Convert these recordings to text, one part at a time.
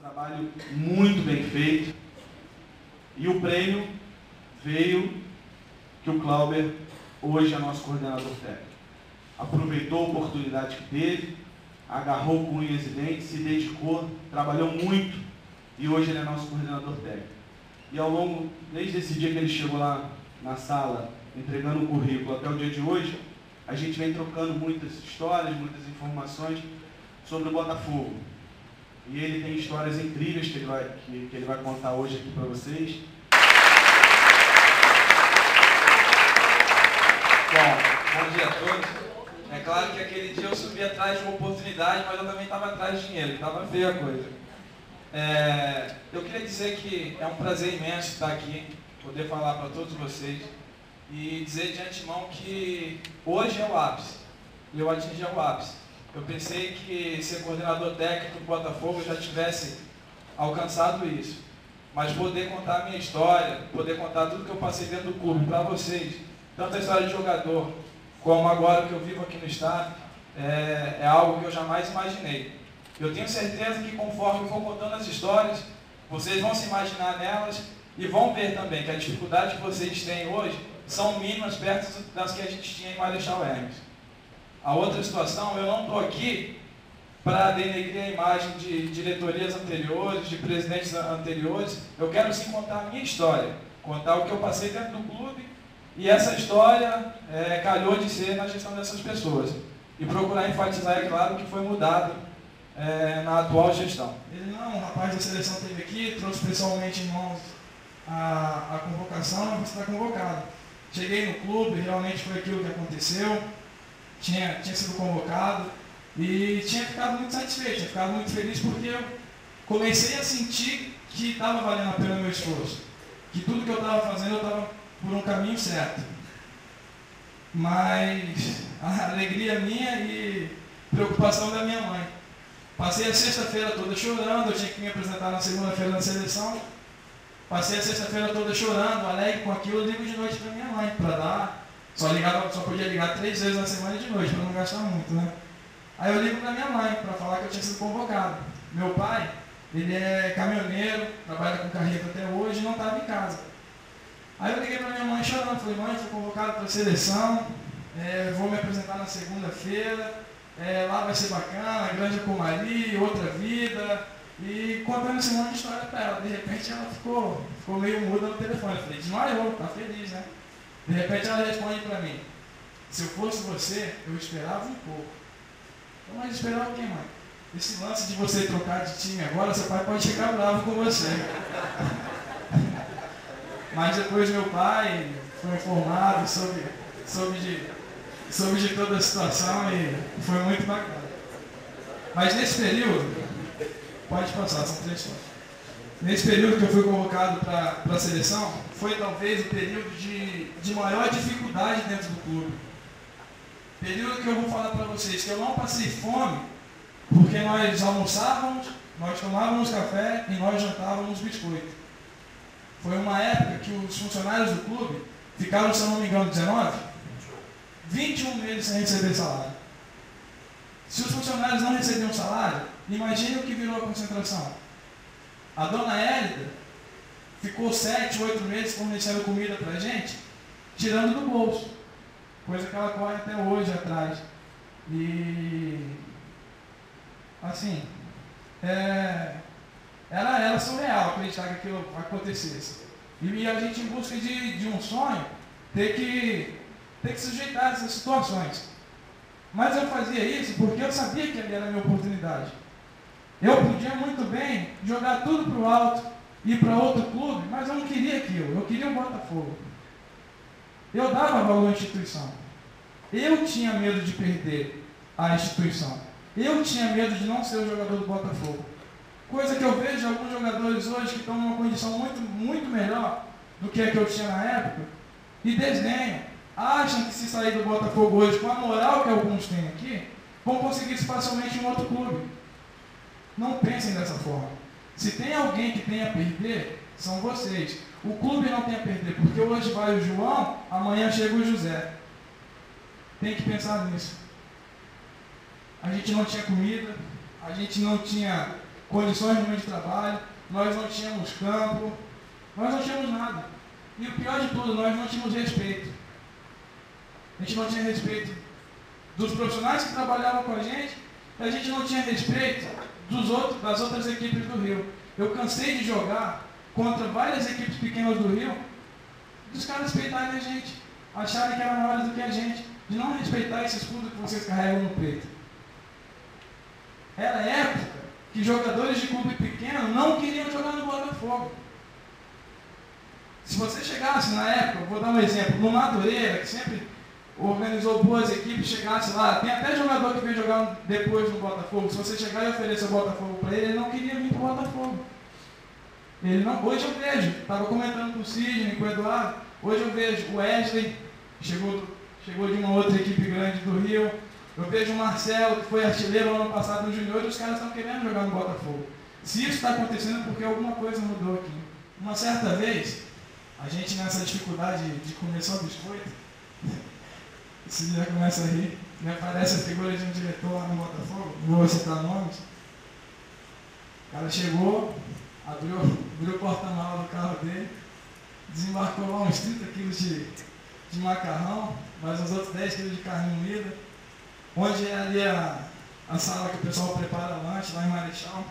trabalho muito bem feito. E o prêmio veio que o Clauber hoje é nosso coordenador técnico. Aproveitou a oportunidade que teve, agarrou com unhas e dentes, se dedicou, trabalhou muito e hoje ele é nosso coordenador técnico. E ao longo, desde esse dia que ele chegou lá na sala, entregando o currículo até o dia de hoje, a gente vem trocando muitas histórias, muitas informações sobre o Botafogo. E ele tem histórias incríveis que ele vai contar hoje aqui para vocês. Bom dia a todos. É claro que aquele dia eu subi atrás de uma oportunidade, mas eu também estava atrás de dinheiro, estava feia a coisa. Eu queria dizer que é um prazer imenso estar aqui, poder falar para todos vocês e dizer de antemão que hoje é o ápice, e eu atingi o ápice. Eu pensei que ser coordenador técnico do Botafogo já tivesse alcançado isso, mas poder contar a minha história, poder contar tudo que eu passei dentro do clube para vocês, tanto a história de jogador, como agora que eu vivo aqui no estado, é algo que eu jamais imaginei. Eu tenho certeza que conforme eu for contando as histórias, vocês vão se imaginar nelas e vão ver também que a dificuldade que vocês têm hoje são mínimas perto das que a gente tinha em Marechal Hermes. A outra situação, eu não estou aqui para denegrir a imagem de diretorias anteriores, de presidentes anteriores. Eu quero sim contar a minha história, contar o que eu passei dentro do clube, e essa história calhou de ser na gestão dessas pessoas. E procurar enfatizar, é claro, que foi mudado na atual gestão. Ele não, o rapaz da seleção esteve aqui, trouxe pessoalmente em mãos a convocação, você está convocado. Cheguei no clube, realmente foi aquilo que aconteceu, tinha sido convocado e tinha ficado muito satisfeito, tinha ficado muito feliz porque eu comecei a sentir que estava valendo a pena o meu esforço, que tudo que eu estava fazendo eu estava por um caminho certo. Mas a alegria minha e preocupação da minha mãe. Passei a sexta-feira toda chorando, eu tinha que me apresentar na segunda-feira na seleção. Passei a sexta-feira toda chorando, alegre com aquilo, eu ligo de noite para minha mãe, para dar. Só podia ligar 3 vezes na semana de noite, para não gastar muito, né? Aí eu ligo para minha mãe, para falar que eu tinha sido convocado. Meu pai, ele é caminhoneiro, trabalha com carreta até hoje e não estava em casa. Aí eu liguei para minha mãe chorando, falei, mãe, fui convocado para a seleção, vou me apresentar na segunda-feira, lá vai ser bacana, Granja Comari, outra vida, e contando esse monte de história para ela. De repente ela ficou meio muda no telefone, eu falei, desmaiou, tá feliz, né? De repente ela responde para mim, se eu fosse você, eu esperava um pouco. Então, mas esperava o quê, mãe? Esse lance de você trocar de time agora, seu pai pode ficar bravo com você. Mas depois meu pai foi informado soube de toda a situação e foi muito bacana. Mas nesse período, pode passar, são 3 fotos. Nesse período que eu fui convocado para a seleção, foi talvez o período de maior dificuldade dentro do clube. Período que eu vou falar para vocês que eu não passei fome, porque nós almoçávamos, nós tomávamos café e nós jantávamos biscoito. Foi uma época que os funcionários do clube ficaram, se eu não me engano, 21 meses sem receber salário. Se os funcionários não recebiam salário, imagine o que virou a concentração. A dona Hélida ficou 7, 8 meses fornecendo comida para a gente, tirando do bolso, coisa que ela corre até hoje atrás. E, assim, era surreal acreditar que aquilo acontecesse. E a gente, em busca de um sonho, ter que sujeitar a essas situações. Mas eu fazia isso porque eu sabia que ali era a minha oportunidade. Eu podia muito bem jogar tudo para o alto, ir para outro clube, mas eu não queria aquilo, eu queria o Botafogo. Eu dava valor à instituição. Eu tinha medo de perder a instituição. Eu tinha medo de não ser o jogador do Botafogo. Coisa que eu vejo alguns jogadores hoje que estão numa condição muito, muito melhor do que a que eu tinha na época, e desdenham. Acham que se sair do Botafogo hoje, com a moral que alguns têm aqui, vão conseguir isso facilmente em outro clube. Não pensem dessa forma. Se tem alguém que tem a perder, são vocês. O clube não tem a perder, porque hoje vai o João, amanhã chega o José. Tem que pensar nisso. A gente não tinha comida, a gente não tinha condições de trabalho, nós não tínhamos campo, nós não tínhamos nada. E o pior de tudo, nós não tínhamos respeito. A gente não tinha respeito dos profissionais que trabalhavam com a gente não tinha respeito das outras equipes do Rio. Eu cansei de jogar contra várias equipes pequenas do Rio, dos caras respeitarem a gente, acharem que eram maiores do que a gente, de não respeitar esse escudo que vocês carregam no peito. Era época que jogadores de clube pequeno não queriam jogar no Botafogo. Se você chegasse na época, vou dar um exemplo, no Madureira, que sempre organizou boas equipes, chegasse lá, tem até jogador que veio jogar depois no Botafogo, se você chegar e oferecer o Botafogo para ele não queria vir para o Botafogo. Ele não, hoje eu vejo, estava comentando com o Sidney, com o Eduardo, hoje eu vejo o Wesley, chegou de uma outra equipe grande do Rio, eu vejo o Marcelo, que foi artilheiro ano passado no Junior, e os caras estão querendo jogar no Botafogo. Se isso está acontecendo é porque alguma coisa mudou aqui. Uma certa vez, a gente nessa dificuldade de comer só biscoito, se já começa a rir, me aparece a figura de um diretor lá no Botafogo, não vou citar nomes. O cara chegou, abriu o porta-malas do carro dele, desembarcou lá uns 30 quilos de macarrão, mais uns outros 10 quilos de carne moída, onde é ali a sala que o pessoal prepara lanche, lá em Marechal,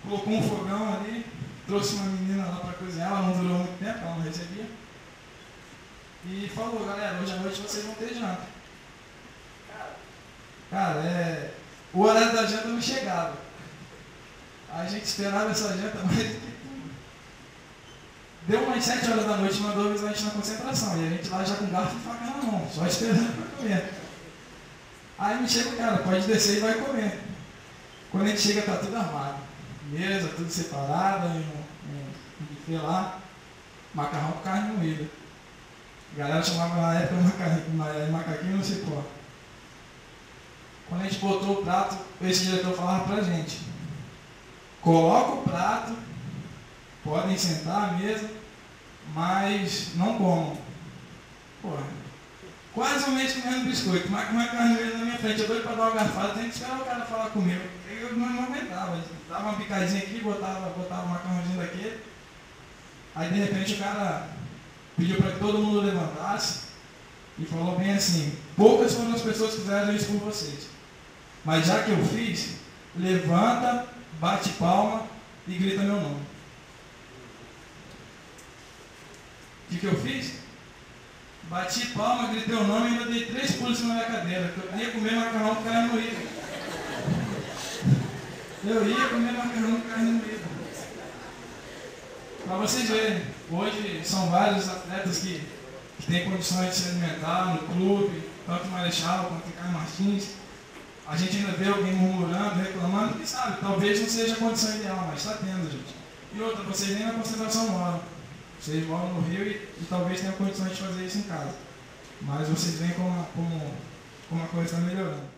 colocou um fogão ali, trouxe uma menina lá para cozinhar, ela não durou muito tempo, ela não recebia, e falou, galera, hoje à noite vocês vão ter janta. Cara, o horário da janta não chegava. A gente esperava essa janta mais do que tudo. Deu umas 7 horas da noite, mandou avisar a gente na concentração. E a gente lá já com garfo e faca na mão, só esperando para comer. Aí me chega o cara, pode descer e vai comer. Quando a gente chega, tá tudo armado. Mesa, tudo separado, um buffet lá, macarrão com carne moída. A galera chamava na época macaquinho no cipó. Quando a gente botou o prato, esse diretor falava pra gente: coloca o prato, podem sentar à mesa, mas não comam. Porra, quase um mês comendo biscoito, mas com uma carne moída na minha frente, eu doido pra dar uma garfada, tem que esperar o cara falar comigo. Eu não aguentava, dava uma picadinha aqui, botava um macarrãozinho daquele. Aí de repente o cara pediu para que todo mundo levantasse e falou bem assim: poucas foram as pessoas que fizeram isso por vocês, mas já que eu fiz, levanta, bate palma e grita meu nome. O que eu fiz? Bati palma, gritei o nome e ainda dei 3 pulos na minha cadeira, porque eu queria comer macarrão com carne moída. Eu ia comer macarrão com carne moída. Para vocês verem, hoje são vários atletas que têm condições de se alimentar no clube, tanto em Marechal quanto em Caio Martins. A gente ainda vê alguém murmurando, reclamando, que sabe, talvez não seja a condição ideal, mas está tendo, gente. E outra, vocês nem na concentração moram. Vocês moram no Rio e talvez tenham condições de fazer isso em casa. Mas vocês veem como a coisa está melhorando.